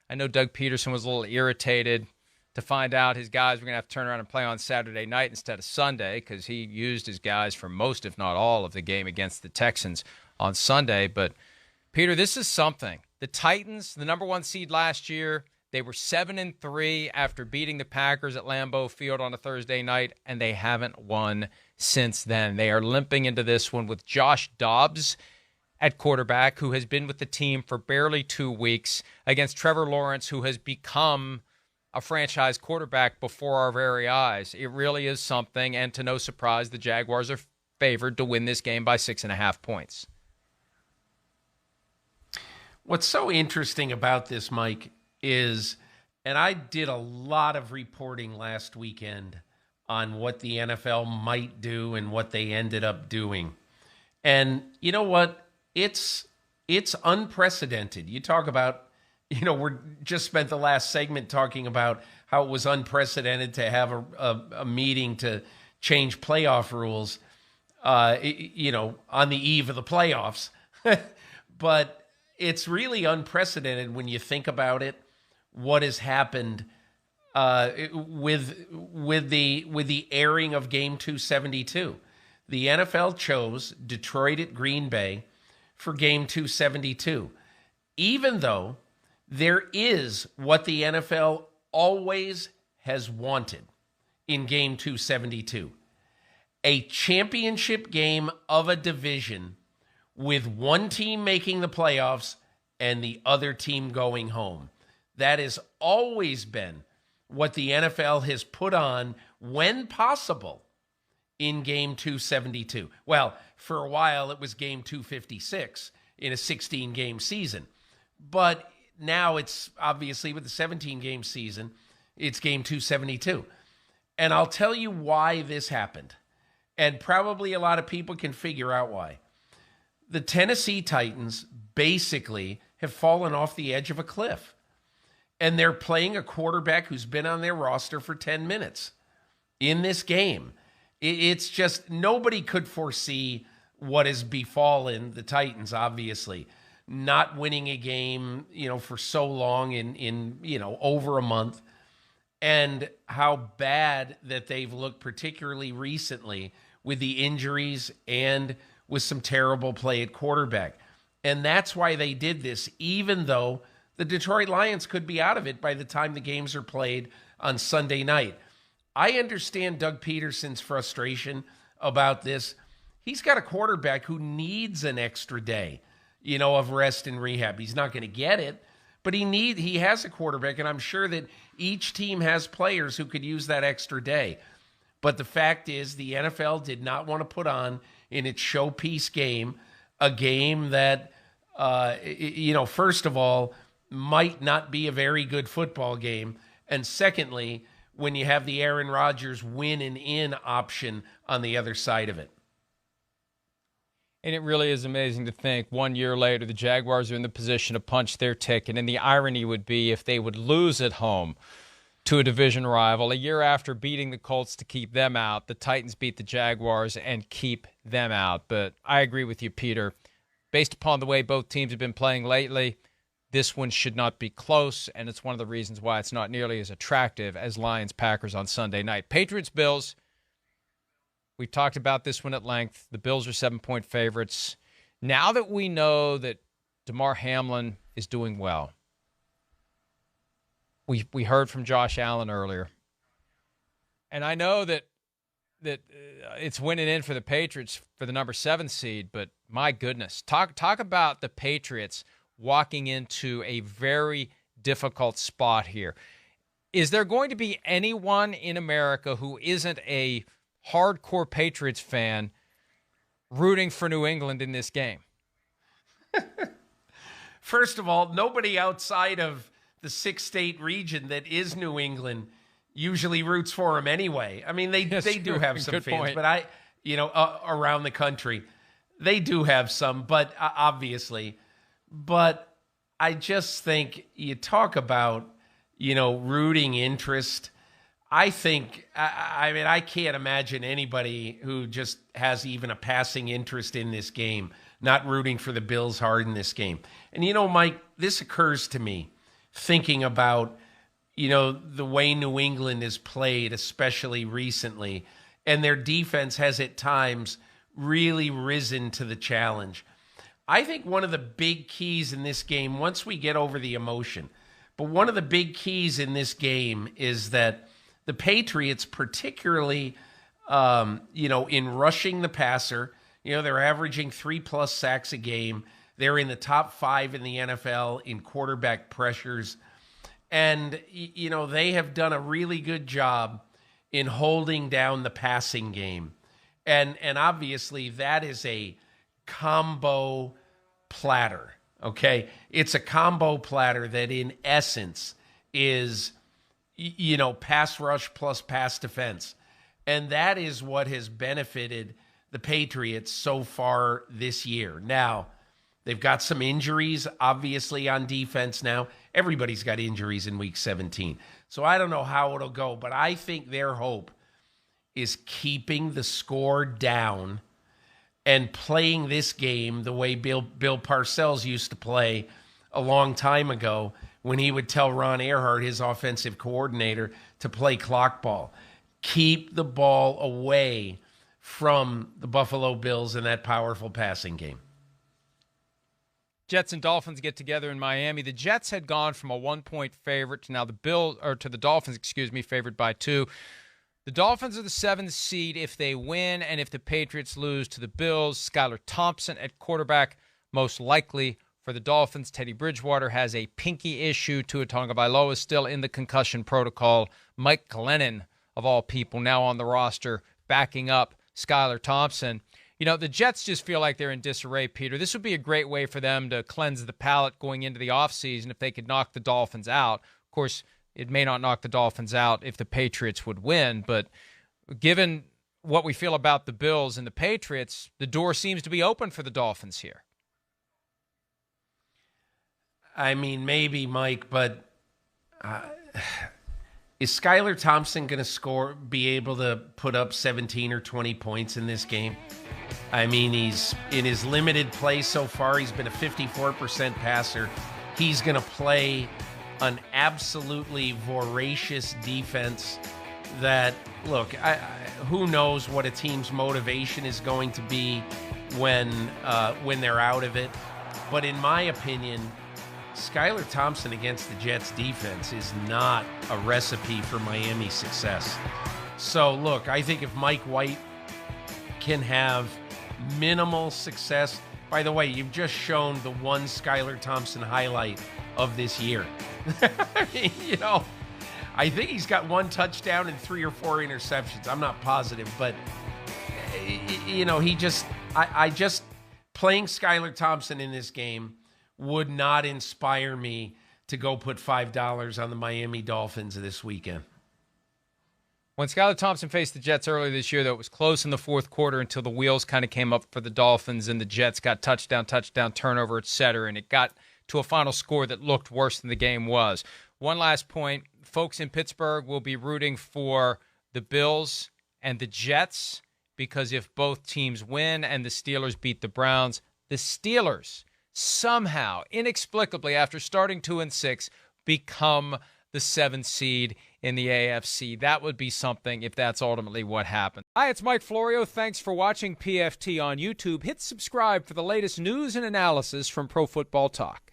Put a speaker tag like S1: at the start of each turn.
S1: I know Doug Peterson was a little irritated to find out his guys were going to have to turn around and play on Saturday night instead of Sunday because he used his guys for most, if not all, of the game against the Texans on Sunday. But, Peter, this is something. The Titans, the number one seed last year, they were 7-3 after beating the Packers at Lambeau Field on a Thursday night, and they haven't won since then. They are limping into this one with Josh Dobbs at quarterback, who has been with the team for barely 2 weeks, against Trevor Lawrence, who has become a franchise quarterback before our very eyes. It really is something, and to no surprise, the Jaguars are favored to win this game by 6.5 points.
S2: What's so interesting about this, Mike, is, and I did a lot of reporting last weekend on what the NFL might do and what they ended up doing. And you know what? It's unprecedented. You talk about, we're just spent the last segment talking about how it was unprecedented to have a meeting to change playoff rules, on the eve of the playoffs. But it's really unprecedented when you think about it, what has happened with the airing of Game 272. The NFL chose Detroit at Green Bay for Game 272, even though there is what the NFL always has wanted in Game 272, a championship game of a division with one team making the playoffs and the other team going home. That has always been what the NFL has put on when possible in Game 272. Well, for a while it was Game 256 in a 16-game season. But now it's obviously with the 17-game season, it's Game 272. And I'll tell you why this happened. And probably a lot of people can figure out why. The Tennessee Titans basically have fallen off the edge of a cliff. And they're playing a quarterback who's been on their roster for 10 minutes in this game. It's just nobody could foresee what has befallen the Titans, obviously. Not winning a game, for so long in over a month. And how bad that they've looked, particularly recently, with the injuries and with some terrible play at quarterback. And that's why they did this, even though the Detroit Lions could be out of it by the time the games are played on Sunday night. I understand Doug Peterson's frustration about this. He's got a quarterback who needs an extra day, of rest and rehab. He's not going to get it, but he has a quarterback, and I'm sure that each team has players who could use that extra day. But the fact is, the NFL did not want to put on in its showpiece game a game that, first of all, might not be a very good football game. And secondly, when you have the Aaron Rodgers win and in option on the other side of it.
S1: And it really is amazing to think 1 year later, the Jaguars are in the position to punch their ticket. And the irony would be if they would lose at home to a division rival. A year after beating the Colts to keep them out, the Titans beat the Jaguars and keep them out. But I agree with you, Peter. Based upon the way both teams have been playing lately, this one should not be close, and it's one of the reasons why it's not nearly as attractive as Lions-Packers on Sunday night. Patriots-Bills, we talked about this one at length. The Bills are 7-point favorites. Now that we know that Damar Hamlin is doing well, we heard from Josh Allen earlier, and I know that it's winning in for the Patriots for the number 7 seed, but my goodness, talk about the Patriots walking into a very difficult spot here. Is there going to be anyone in America who isn't a hardcore Patriots fan rooting for New England in this game?
S2: First of all, nobody outside of the 6-state region that is New England usually roots for them anyway. I mean, they do have some fans,
S1: point.
S2: but around the country, they do have some, but obviously. But I just think you talk about, rooting interest. I think, I can't imagine anybody who just has even a passing interest in this game not rooting for the Bills hard in this game. And, Mike, this occurs to me thinking about, the way New England is played, especially recently, and their defense has at times really risen to the challenge. I think one of the big keys in this game, once we get over the emotion, but one of the big keys in this game is that the Patriots, particularly, in rushing the passer, they're averaging 3+ sacks a game. They're in the top 5 in the NFL in quarterback pressures. And, they have done a really good job in holding down the passing game. And obviously that is a combo platter, okay? It's a combo platter that in essence is, pass rush plus pass defense. And that is what has benefited the Patriots so far this year. Now, they've got some injuries, obviously, on defense now. Everybody's got injuries in Week 17. So I don't know how it'll go, but I think their hope is keeping the score down and playing this game the way Bill Parcells used to play a long time ago when he would tell Ron Earhart, his offensive coordinator, to play clock ball. Keep the ball away from the Buffalo Bills in that powerful passing game.
S1: Jets and Dolphins get together in Miami. The Jets had gone from a 1-point favorite to now to the Dolphins, favored by 2. The Dolphins are the 7th seed if they win, and if the Patriots lose to the Bills. Skylar Thompson at quarterback, most likely for the Dolphins. Teddy Bridgewater has a pinky issue. Tua Tagovailoa is still in the concussion protocol. Mike Glennon, of all people, now on the roster, backing up Skylar Thompson. The Jets just feel like they're in disarray, Peter. This would be a great way for them to cleanse the palate going into the offseason if they could knock the Dolphins out. Of course, it may not knock the Dolphins out if the Patriots would win, but given what we feel about the Bills and the Patriots, the door seems to be open for the Dolphins here.
S2: I mean, maybe, Mike, but is Skylar Thompson going to be able to put up 17 or 20 points in this game? I mean, he's in his limited play so far, he's been a 54% passer. He's going to play an absolutely voracious defense that, look, who knows what a team's motivation is going to be when they're out of it. But in my opinion, Skylar Thompson against the Jets defense is not a recipe for Miami's success. So, look, I think if Mike White can have minimal success, by the way, you've just shown the one Skylar Thompson highlight of this year. I mean, I think he's got 1 touchdown and 3 or 4 interceptions. I'm not positive, but, I just playing Skylar Thompson in this game would not inspire me to go put $5 on the Miami Dolphins this weekend.
S1: When Skylar Thompson faced the Jets earlier this year, though, it was close in the fourth quarter until the wheels kind of came up for the Dolphins and the Jets got touchdown, turnover, etc., and it got to a final score that looked worse than the game was. One last point. Folks in Pittsburgh will be rooting for the Bills and the Jets because if both teams win and the Steelers beat the Browns, the Steelers somehow, inexplicably, after starting 2-6, become the 7th seed in the AFC. That would be something if that's ultimately what happened. Hi, it's Mike Florio. Thanks for watching PFT on YouTube. Hit subscribe for the latest news and analysis from Pro Football Talk.